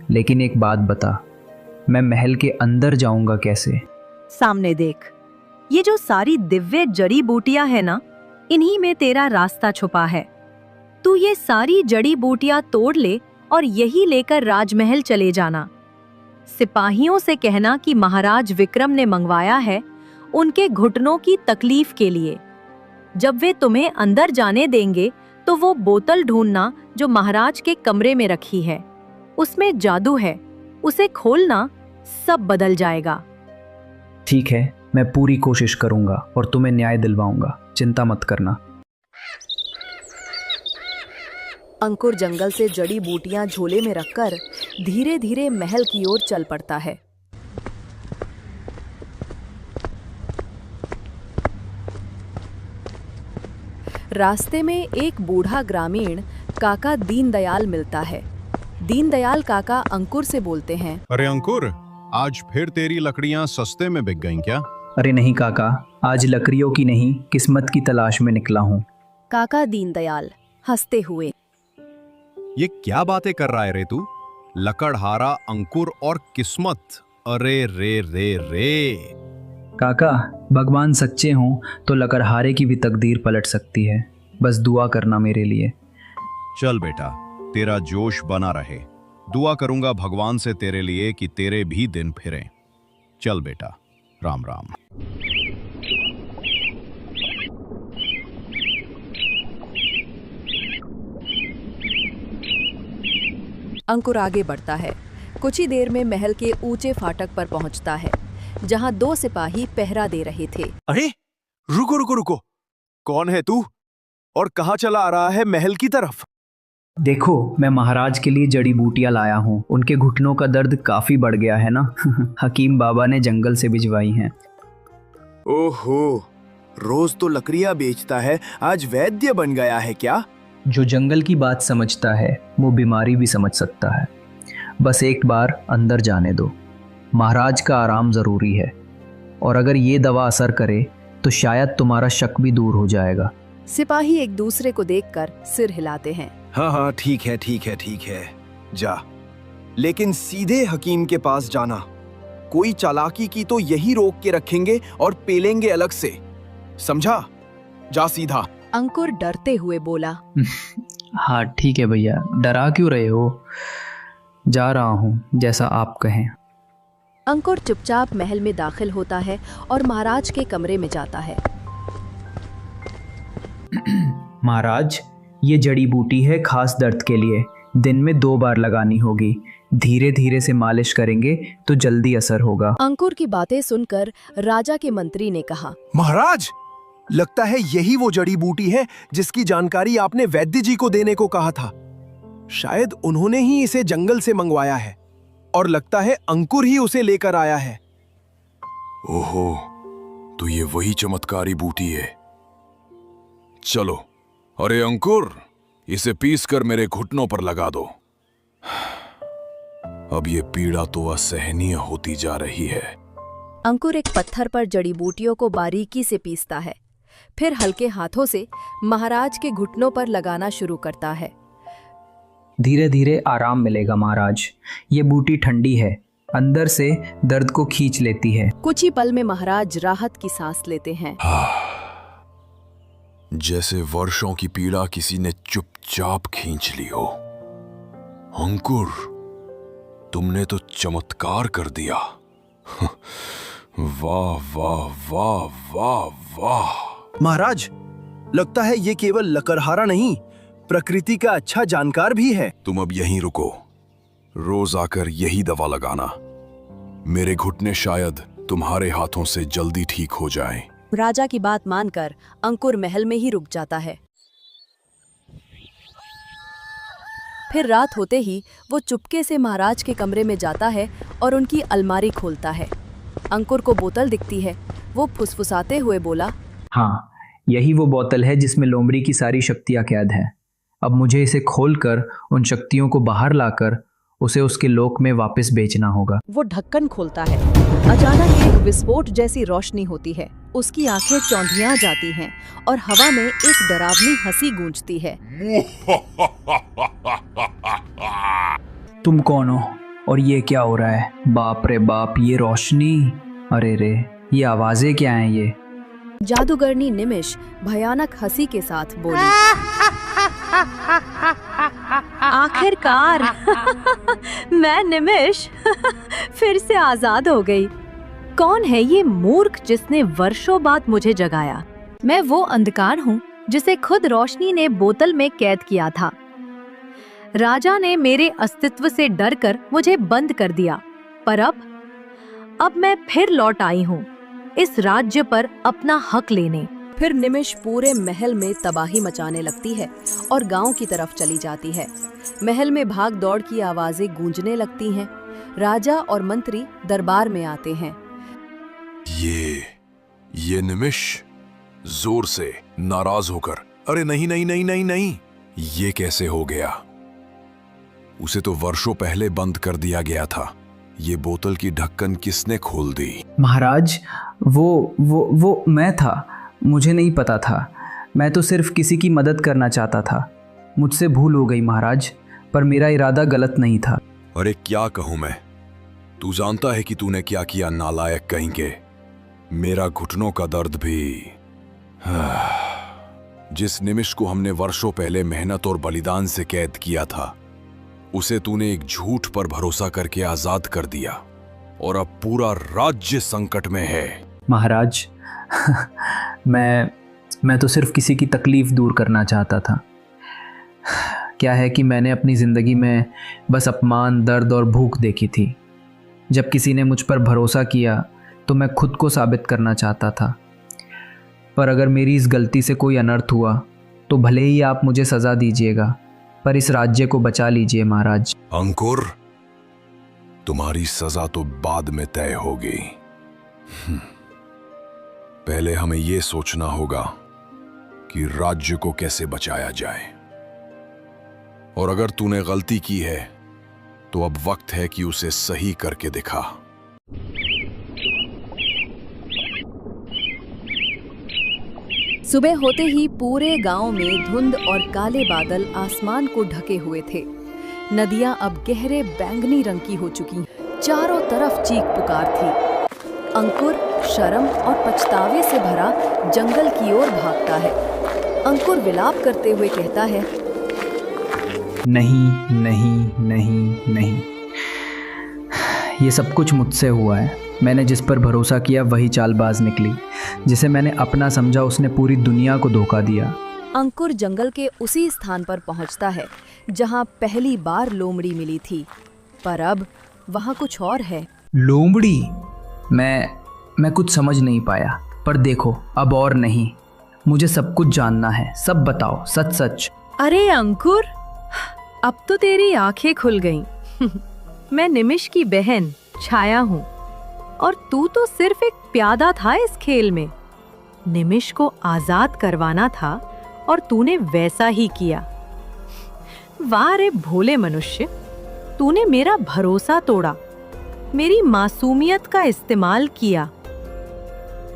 लेकिन एक बात बता, मैं महल के अंदर जाऊंगा कैसे? सामने देख, ये जो सारी दिव्य जड़ी बूटियां है ना, इन्हीं में तेरा रास्ता छुपा है। तू ये सारी जड़ी बूटियां तोड़ ले और यही लेकर राजमहल चले जाना। सिपाहियों से कहना कि महाराज विक्रम ने मंगवाया है, उनके घुटनों की तकलीफ के लिए। जब वे तुम्हें अंदर जाने देंगे तो वो बोतल ढूंढना जो महाराज के कमरे में रखी है। उसमें जादू है, उसे खोलना, सब बदल जाएगा। ठीक है, मैं पूरी कोशिश करूंगा और तुम्हें न्याय दिलवाऊंगा, चिंता मत करना। अंकुर जंगल से जड़ी बूटियां झोले में रखकर धीरे धीरे महल की ओर चल पड़ता है। रास्ते में एक बूढ़ा ग्रामीण काका दीनदयाल मिलता है। दीनदयाल काका अंकुर से बोलते हैं, अरे अंकुर, आज फिर तेरी लकड़ियां सस्ते में बिक गईं क्या? अरे नहीं काका, आज लकड़ियों की नहीं, किस्मत की तलाश में निकला हूँ। काका दीनदयाल हंसते हुए, ये क्या बातें कर रहा है रे तू? लकड़हारा, अंकुर और किस्मत, अरे रे रे रे। काका, भगवान सच्चे हों तो लकड़हारे की भी तकदीर पलट सकती है। बस दुआ करना मेरे लिए। चल बेटा, तेरा जोश बना रहे। दुआ करूंगा भगवान से तेरे लिए कि तेरे भी दिन फिरें। चल बेटा, राम राम। अंकुर आगे बढ़ता है। कुछ ही देर में महल के ऊंचे फाटक पर पहुंचता है, जहां 2 सिपाही पहरा दे रहे थे। अरे रुको रुको रुको, कौन है तू और कहां चला आ रहा है महल की तरफ? देखो, मैं महाराज के लिए जड़ी बूटियां लाया हूँ। उनके घुटनों का दर्द काफी बढ़ गया है ना। हकीम बाबा ने जंगल से भिजवाई हैं। ओहो, रोज तो लकड़ियां बेचता है, आज वैद्य बन गया है क्या? जो जंगल की बात समझता है वो बीमारी भी समझ सकता है। बस एक बार अंदर जाने दो। महाराज का आराम जरूरी है, और अगर ये दवा असर करे तो शायद तुम्हारा शक भी दूर हो जाएगा। सिपाही एक दूसरे को देखकर सिर हिलाते हैं। हाँ हाँ, ठीक है ठीक है ठीक है, जा, लेकिन सीधे हकीम के पास जाना। कोई चालाकी की तो यही रोक के रखेंगे और पेलेंगे अलग से, समझा? जा सीधा। अंकुर डरते हुए बोला। हाँ ठीक है भैया, डरा क्यों रहे हो? जा रहा हूँ, जैसा आप कहें। अंकुर चुपचाप महल में दाखिल होता है और महाराज के कमरे में जाता है। महाराज, ये जड़ी बूटी है खास दर्द के लिए। दिन में 2 बार लगानी होगी। धीरे धीरे से मालिश करेंगे तो जल्दी असर होगा। अंकुर की बातें सुनकर राजा के मंत्री ने कहा, महाराज, लगता है यही वो जड़ी बूटी है जिसकी जानकारी आपने वैद्य जी को देने को कहा था। शायद उन्होंने ही इसे जंगल से मंगवाया है और लगता है अंकुर ही उसे लेकर आया है। ओहो, तो ये वही चमत्कारी बूटी है। चलो, अरे अंकुर, इसे पीसकर मेरे घुटनों पर लगा दो। अब ये पीड़ा तो असहनीय होती जा रही है। अंकुर एक पत्थर पर जड़ी बूटियों को बारीकी से पीसता है, फिर हल्के हाथों से महाराज के घुटनों पर लगाना शुरू करता है। धीरे धीरे आराम मिलेगा महाराज। ये बूटी ठंडी है, अंदर से दर्द को खींच लेती है। कुछ ही पल में महाराज राहत की सांस लेते हैं। जैसे वर्षों की पीड़ा किसी ने चुपचाप खींच ली हो। अंकुर, तुमने तो चमत्कार कर दिया। वाह वाह वाह वाह वाह। महाराज, लगता है ये केवल लकड़हारा नहीं, प्रकृति का अच्छा जानकार भी है। तुम अब यहीं रुको, रोज आकर यही दवा लगाना। मेरे घुटने शायद तुम्हारे हाथों से जल्दी ठीक हो जाएं। राजा की बात मानकर अंकुर महल में ही रुक जाता है। फिर रात होते ही वो चुपके से महाराज के कमरे में जाता है और उनकी अलमारी खोलता है। अंकुर को बोतल दिखती है। वो फुसफुसाते हुए बोला, हाँ, यही वो बोतल है जिसमें लोमड़ी की सारी शक्तियां कैद हैं। अब मुझे इसे खोलकर उन शक्तियों को बाहर लाकर उसे उसके लोक में वापस बेचना होगा। वो ढक्कन खोलता है। अचानक एक विस्फोट जैसी रोशनी होती है। उसकी आंखें चौंधिया जाती हैं और हवा में एक डरावनी हंसी गूंजती है। तुम कौन हो और ये क्या हो रहा है? बाप रे बाप, ये रोशनी, अरे रे, ये आवाजें क्या हैं ये? जादूगरनी निमिष भयानक हंसी के साथ बोली, आखिरकार मैं निमिष फिर से आजाद हो गई। कौन है ये मूर्ख जिसने वर्षों बाद मुझे जगाया? मैं वो अंधकार हूँ जिसे खुद रोशनी ने बोतल में कैद किया था। राजा ने मेरे अस्तित्व से डरकर मुझे बंद कर दिया, पर अब मैं फिर लौट आई हूँ इस राज्य पर अपना हक लेने। फिर निमिष पूरे महल में तबाही मचाने लगती है और गांव की तरफ चली जाती है। महल में भाग दौड़ की आवाजें गूंजने लगती हैं। राजा और मंत्री दरबार में आते हैं। ये निमिष जोर से नाराज होकर, अरे नहीं नहीं नहीं नहीं नहीं, ये कैसे हो गया? उसे तो वर्षों पहले बंद कर दिया गया था। ये बोतल की ढक्कन किसने खोल दी? महाराज, वो मैं था। मुझे नहीं पता था। मैं तो सिर्फ किसी की मदद करना चाहता था। मुझसे भूल हो गई महाराज, पर मेरा इरादा गलत नहीं था। अरे क्या कहूं मैं, तू जानता है कि तूने क्या किया नालायक कहीं के। मेरा घुटनों का दर्द भी। जिस निमिष को हमने वर्षों पहले मेहनत और बलिदान से कैद किया था, उसे तूने एक झूठ पर भरोसा करके आजाद कर दिया और अब पूरा राज्य संकट में है। महाराज, मैं तो सिर्फ किसी की तकलीफ दूर करना चाहता था। क्या है कि मैंने अपनी ज़िंदगी में बस अपमान, दर्द और भूख देखी थी। जब किसी ने मुझ पर भरोसा किया तो मैं खुद को साबित करना चाहता था। पर अगर मेरी इस गलती से कोई अनर्थ हुआ तो भले ही आप मुझे सज़ा दीजिएगा, पर इस राज्य को बचा लीजिए महाराज। अंकुर, तुम्हारी सज़ा तो बाद में तय होगी। पहले हमें यह सोचना होगा कि राज्य को कैसे बचाया जाए। और अगर तूने गलती की है तो अब वक्त है कि उसे सही करके दिखा। सुबह होते ही पूरे गांव में धुंध और काले बादल आसमान को ढके हुए थे। नदियां अब गहरे बैंगनी रंग की हो चुकी। चारों तरफ चीख पुकार थी। अंकुर शर्म और पछतावे से भरा जंगल की ओर भागता है। अंकुर विलाप करते हुए कहता है, नहीं नहीं नहीं नहीं, ये सब कुछ मुझसे हुआ है। मैंने जिस पर भरोसा किया वही चालबाज निकली। जिसे मैंने अपना समझा उसने पूरी दुनिया को धोखा दिया। अंकुर जंगल के उसी स्थान पर पहुंचता है जहां पहली बार लोमड़ी मिली थी, पर अब वहां कुछ और है। लोमड़ी? मैं कुछ समझ नहीं पाया, पर देखो अब और नहीं। मुझे सब कुछ जानना है, सब बताओ, सच सच। अरे अंकुर, अब तो तेरी आंखें खुल गईं। मैं निमिष की बहन छाया हूँ और तू तो सिर्फ एक प्यादा था इस खेल में। निमिष को आजाद करवाना था और तूने वैसा ही किया। वाह रे भोले मनुष्य, तूने मेरा भरोसा तोड़ा, मेरी मासूमियत का इस्तेमाल किया।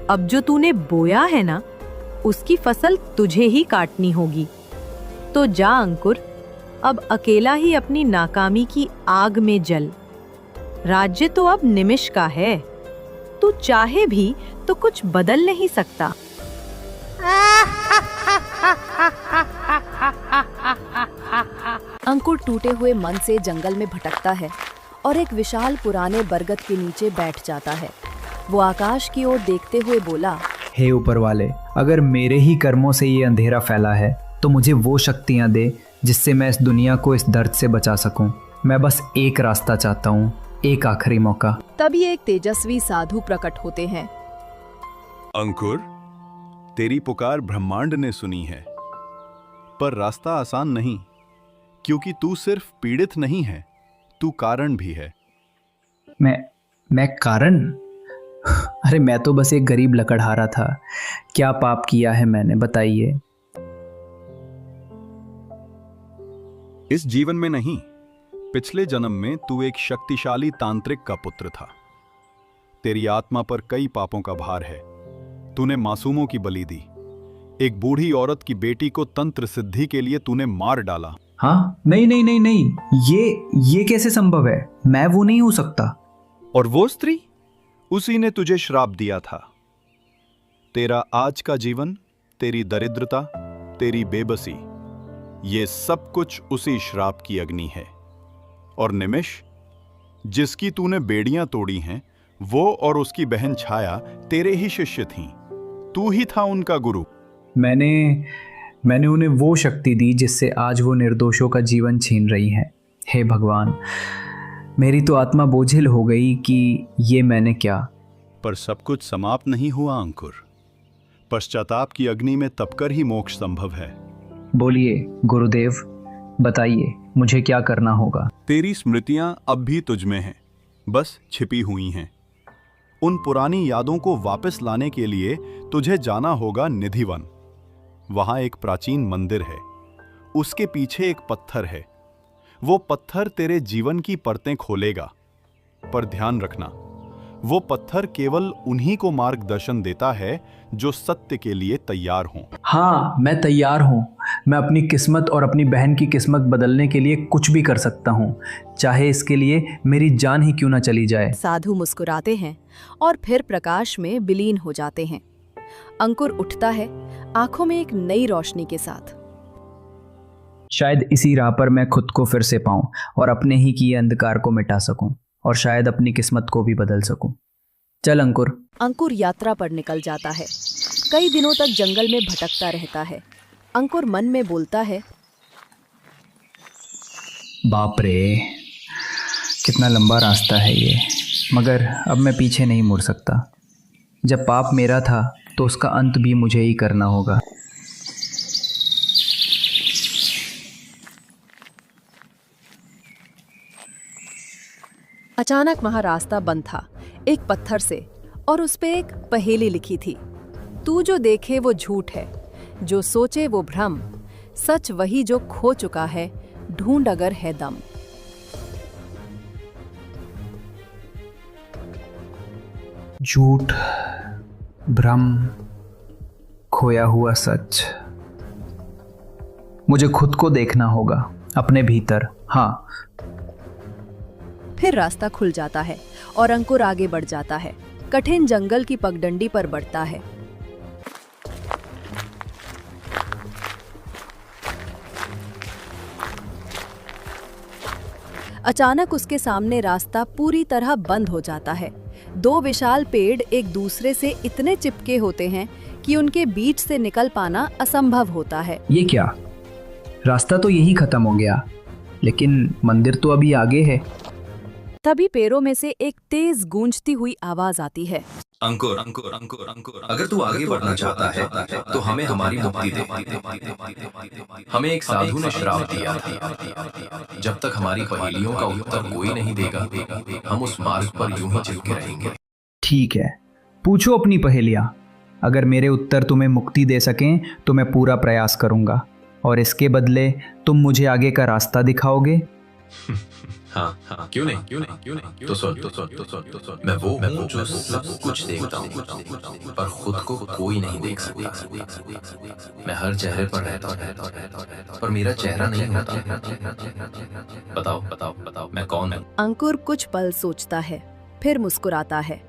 अब जो तूने बोया है ना, उसकी फसल तुझे ही काटनी होगी। तो जा अंकुर, अब अकेला ही अपनी नाकामी की आग में जल। राज्य तो अब निमिष का है, तू चाहे भी तो कुछ बदल नहीं सकता। अंकुर टूटे हुए मन से जंगल में भटकता है और एक विशाल पुराने बरगद के नीचे बैठ जाता है। वो आकाश की ओर देखते हुए बोला, हे ऊपर वाले, अगर मेरे ही कर्मों से ये अंधेरा फैला है तो मुझे वो शक्तियां दे जिससे मैं इस दुनिया को इस दर्द से बचा सकूं। मैं बस एक रास्ता चाहता हूँ, एक आखिरी मौका। तभी एक तेजस्वी साधु प्रकट होते हैं। अंकुर, तेरी पुकार ब्रह्मांड ने सुनी है, पर रास्ता आसान नहीं, क्योंकि तू सिर्फ पीड़ित नहीं है, तू कारण भी है। मैं कारण? अरे मैं तो बस एक गरीब लकड़हारा था। क्या पाप किया है मैंने, बताइए। इस जीवन में नहीं, पिछले जन्म में तू एक शक्तिशाली तांत्रिक का पुत्र था। तेरी आत्मा पर कई पापों का भार है। तूने मासूमों की बलि दी। एक बूढ़ी औरत की बेटी को तंत्र सिद्धि के लिए तूने मार डाला। हाँ? नहीं नहीं नहीं नहीं, ये कैसे संभव है? मैं वो नहीं हो सकता। और वो स्त्री, उसी ने तुझे श्राप दिया था। तेरा आज का जीवन, तेरी दरिद्रता, तेरी बेबसी, ये सब कुछ उसी श्राप की अग्नि है। और निमिष, जिसकी तूने बेड़ियां तोड़ी हैं, वो और उसकी बहन छाया तेरे ही शिष्य थीं। तू ही था उनका गुरु। मैंने उन्हें वो शक्ति दी जिससे आज वो निर्दोषों का जीवन छीन रही है। हे भगवान, मेरी तो आत्मा बोझिल हो गई कि ये मैंने क्या। पर सब कुछ समाप्त नहीं हुआ अंकुर। पश्चाताप की अग्नि में तपकर ही मोक्ष संभव है। बोलिए गुरुदेव, बताइए मुझे क्या करना होगा। तेरी स्मृतियां अब भी तुझ में हैं, बस छिपी हुई हैं। उन पुरानी यादों को वापस लाने के लिए तुझे जाना होगा निधिवन। वहां एक प्राचीन मंदिर है, उसके पीछे एक पत्थर है। वो पत्थर तेरे जीवन की परतें खोलेगा, पर ध्यान रखना, वो पत्थर केवल उन्हीं को मार्गदर्शन देता है जो सत्य के लिए तैयार हों। हाँ, मैं तैयार हूँ। मैं अपनी किस्मत और अपनी बहन की किस्मत बदलने के लिए कुछ भी कर सकता हूँ, चाहे इसके लिए मेरी जान ही क्यों ना चली जाए। साधु मुस्कुराते हैं और फिर प्रकाश में विलीन हो जाते हैं। अंकुर उठता है, आंखों में एक नई रोशनी के साथ। शायद इसी राह पर मैं खुद को फिर से पाऊं और अपने ही किए अंधकार को मिटा सकूं, और शायद अपनी किस्मत को भी बदल सकूं। चल अंकुर। अंकुर यात्रा पर निकल जाता है। कई दिनों तक जंगल में भटकता रहता है। अंकुर मन में बोलता है, बाप रे, कितना लंबा रास्ता है ये, मगर अब मैं पीछे नहीं मुड़ सकता। जब पाप मेरा था तो उसका अंत भी मुझे ही करना होगा। अचानक वहां रास्ता बंद था, एक पत्थर से, और उस पे एक पहेली लिखी थी। तू जो देखे वो झूठ है, जो सोचे वो भ्रम, सच वही जो खो चुका है, ढूंढ अगर है दम। झूठ, भ्रम, खोया हुआ सच। मुझे खुद को देखना होगा, अपने भीतर। हाँ। फिर रास्ता खुल जाता है और अंकुर आगे बढ़ जाता है। कठिन जंगल की पगडंडी पर बढ़ता है। अचानक उसके सामने रास्ता पूरी तरह बंद हो जाता है। दो विशाल पेड़ एक दूसरे से इतने चिपके होते हैं कि उनके बीच से निकल पाना असंभव होता है। ये क्या? रास्ता तो यही खत्म हो गया, लेकिन मंदिर तो अभी आगे है। तभी पेड़ों में से एक तेज गूंजती हुई आवाज आती है। अंकुर, अंकुर, अंकुर, अंकुर, अगर तू आगे बढ़ना चाहता है तो हमें हमारी मुक्ति दे। हमें एक साधु ने श्राप दिया था, जब तक हमारी पहेलियों का उत्तर कोई नहीं देगा, हम उस मार्ग पर यूं ही चिपके रहेंगे। ठीक है, पूछो अपनी पहेलियां। अगर मेरे उत्तर तुम्हें मुक्ति दे सकें तो मैं पूरा प्रयास करूंगा, और इसके बदले तुम मुझे आगे का रास्ता दिखाओगे। हाँ, हाँ, क्यों नहीं? तो सुन, मैं वो हूँ जो सब कुछ देखता हूँ, पर खुद को कोई नहीं देख सकता। मैं हर चेहरे पर रहता हूँ, पर मेरा चेहरा नहीं होता। बताओ, मैं कौन हूँ? अंकुर कुछ पल सोचता है, फिर मुस्कुराता है।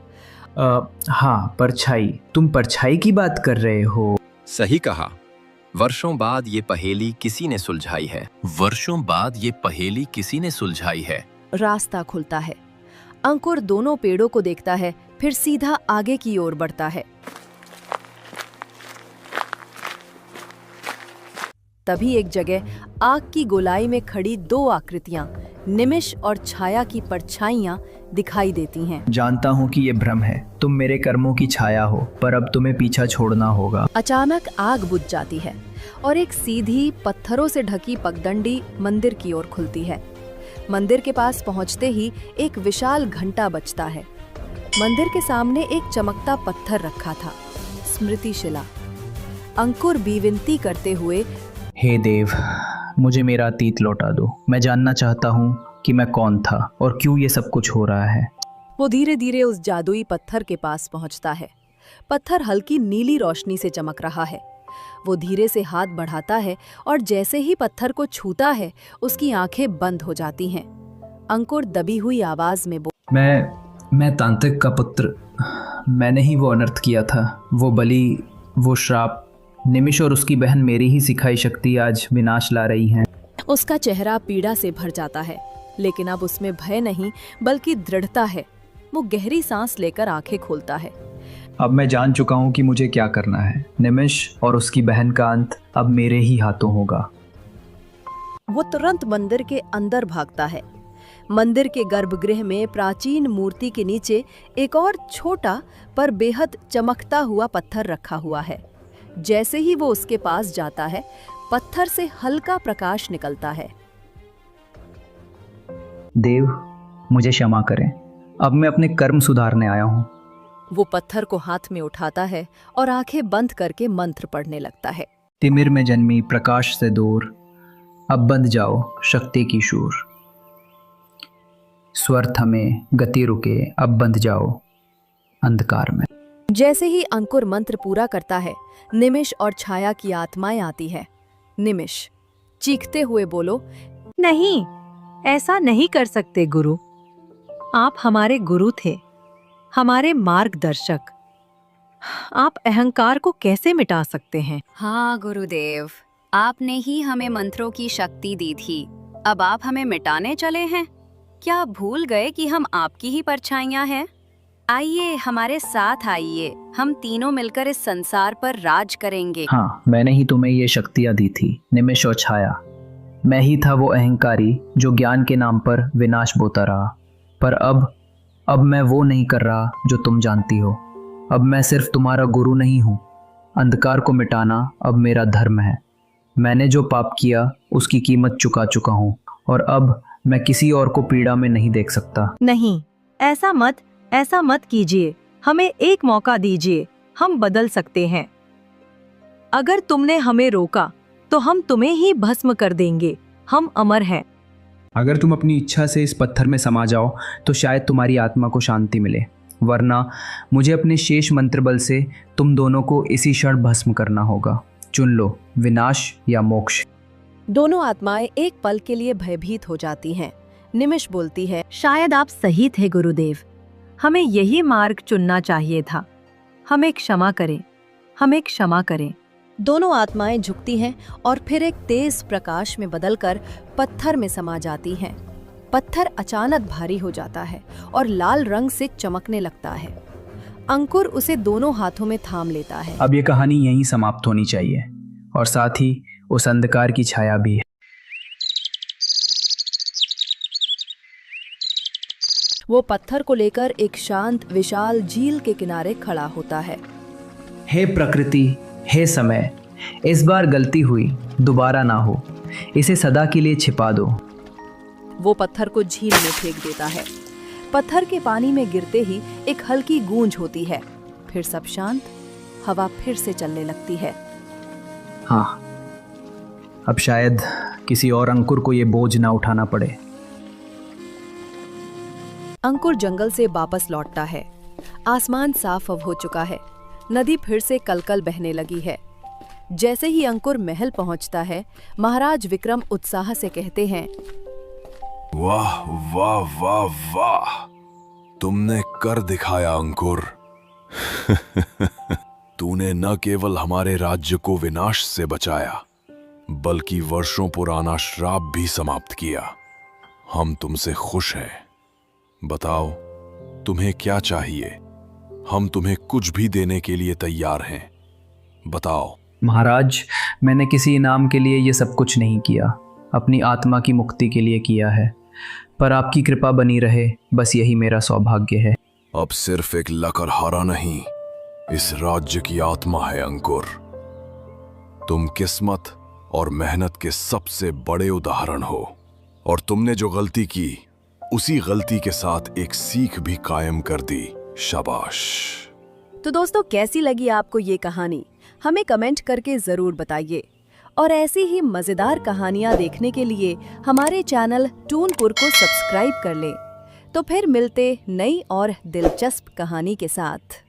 हाँ, परछाई। तुम परछाई की बात कर रहे हो? सही कहा। वर्षों बाद ये पहेली किसी ने सुलझाई है। रास्ता खुलता है। अंकुर दोनों पेड़ों को देखता है, फिर सीधा आगे की ओर बढ़ता है। तभी एक जगह आग की गोलाई में खड़ी दो आकृतियां, निमिष और छाया की परछाइयां दिखाई देती हैं। जानता हूँ कि ये भ्रम है, तुम मेरे कर्मों की छाया हो, पर अब तुम्हें पीछा छोड़ना होगा। अचानक आग बुझ जाती है और एक सीधी पत्थरों से ढकी पगडंडी मंदिर की ओर खुलती है। मंदिर के पास पहुंचते ही एक विशाल घंटा बजता है। मंदिर के सामने एक चमकता पत्थर रखा था, स्मृति शिला। अंकुर विनती करते हुए, हे देव, मुझे मेरा अतीत लौटा दो। मैं जानना चाहता हूँ कि मैं कौन था और क्यों ये सब कुछ हो रहा है। वो धीरे धीरे उस जादुई पत्थर के पास पहुंचता है। पत्थर हल्की नीली रोशनी से चमक रहा है। वो धीरे से हाथ बढ़ाता है और जैसे ही पत्थर को छूता है, उसकी आंखें बंद हो जाती हैं। अंकुर दबी हुई आवाज में मैं तांत्रिक का पुत्र। मैंने ही वो अनर्थ किया था। वो बलि, वो श्राप, निमिष और उसकी बहन मेरी ही सिखाई शक्ति आज विनाश ला रही हैं। उसका चेहरा पीड़ा से भर जाता है, लेकिन अब उसमें भय नहीं बल्कि दृढ़ता है। वो गहरी सांस लेकर आंखें खोलता है। अब मैं जान चुका हूँ कि मुझे क्या करना है। निमिष और उसकी बहन का अंत अब मेरे ही हाथों होगा। वो तुरंत मंदिर के अंदर भागता है। मंदिर के गर्भगृह में प्राचीन मूर्ति के नीचे एक और छोटा पर बेहद चमकता हुआ पत्थर रखा हुआ है। जैसे ही वो उसके पास जाता है, पत्थर से हल्का प्रकाश निकलता है। देव, मुझे क्षमा करें। अब मैं अपने कर्म सुधारने आया हूँ। वो पत्थर को हाथ में उठाता है और आंखें बंद करके मंत्र पढ़ने लगता है। तिमिर में जन्मी प्रकाश से दूर, अब बंध जाओ शक्ति की शूर। स्वर थमे, गति रुके, अब बंध जाओ अंधकार में। जैसे ही अंकुर मंत्र पूरा करता है, निमिष और छाया की आत्माएं आती है। निमिष चीखते हुए बोलो, नहीं, ऐसा नहीं कर सकते गुरु। आप हमारे गुरु थे, हमारे मार्गदर्शक। आप अहंकार को कैसे मिटा सकते हैं? हाँ गुरुदेव, आपने ही हमें मंत्रों की शक्ति दी थी, अब आप हमें मिटाने चले हैं? क्या आप भूल गए कि हम आपकी ही परछाइयां हैं? आइए हमारे साथ आइए, हम तीनों मिलकर इस संसार पर राज करेंगे। हाँ, मैंने ही तुम्हें ये शक्तियां दी थी, निमिष और छाया। मैं ही था वो अहंकारी जो ज्ञान के नाम पर विनाश बोता रहा। पर अब मैं वो नहीं कर रहा जो तुम जानती हो। अब मैं सिर्फ तुम्हारा गुरु नहीं हूँ। अंधकार को मिटाना अब मेरा धर्म है। मैंने जो पाप किया उसकी कीमत चुका चुका हूँ, और अब मैं किसी और को पीड़ा में नहीं देख सकता। नहीं, ऐसा मत कीजिए। हमें एक मौका दीजिए, हम बदल सकते हैं। अगर तुमने हमें रोका तो हम तुम्हें ही भस्म कर देंगे। हम अमर हैं। अगर तुम अपनी इच्छा से इस पत्थर में समा जाओ तो शायद तुम्हारी आत्मा को शांति मिले, वरना मुझे अपने शेष मंत्र बल से तुम दोनों को इसी क्षण भस्म करना होगा। चुन लो, विनाश या मोक्ष। दोनों आत्माएं एक पल के लिए भयभीत हो जाती हैं। निमिष बोलती है, शायद आप सही थे गुरुदेव, हमें यही मार्ग चुनना चाहिए था। हमें क्षमा करें। दोनों आत्माएं झुकती हैं और फिर एक तेज प्रकाश में बदलकर पत्थर में समा जाती हैं। पत्थर अचानक भारी हो जाता है और लाल रंग से चमकने लगता है। अंकुर उसे दोनों हाथों में थाम लेता है। अब ये कहानी यहीं समाप्त होनी चाहिए और साथ ही उस अंधकार की छाया भी। वो पत्थर को लेकर एक शांत विशाल झील के किनारे खड़ा होता है। हे प्रकृति, हे समय, इस बार गलती हुई, दोबारा ना हो, इसे सदा के लिए छिपा दो। वो पत्थर को झील में फेंक देता है। पत्थर के पानी में गिरते ही एक हल्की गूंज होती है। फिर सब शांत, हवा फिर से चलने लगती है। हाँ, अब शायद किसी और अंकुर को ये बोझ ना उठाना पड़े। अंकुर जंगल से वापस लौटता है। आसमान साफ अब हो चुका है। नदी फिर से कलकल बहने लगी है। जैसे ही अंकुर महल पहुंचता है, महाराज विक्रम उत्साह से कहते हैं, वाह वाह वाह वाह, तुमने कर दिखाया अंकुर। तूने न केवल हमारे राज्य को विनाश से बचाया, बल्कि वर्षों पुराना श्राप भी समाप्त किया। हम तुमसे खुश हैं। बताओ, तुम्हें क्या चाहिए? हम तुम्हें कुछ भी देने के लिए तैयार हैं। बताओ। महाराज, मैंने किसी इनाम के लिए ये सब कुछ नहीं किया, अपनी आत्मा की मुक्ति के लिए किया है। पर आपकी कृपा बनी रहे, बस यही मेरा सौभाग्य है। अब सिर्फ एक लकड़हारा नहीं, इस राज्य की आत्मा है अंकुर। तुम किस्मत और मेहनत के सबसे बड़े उदाहरण हो, और तुमने जो गलती की, उसी गलती के साथ एक सीख भी कायम कर दी। शाबाश। तो दोस्तों, कैसी लगी आपको ये कहानी? हमें कमेंट करके जरूर बताइए। और ऐसी ही मजेदार कहानियां देखने के लिए हमारे चैनल टूनपुर को सब्सक्राइब कर लें। तो फिर मिलते नई और दिलचस्प कहानी के साथ।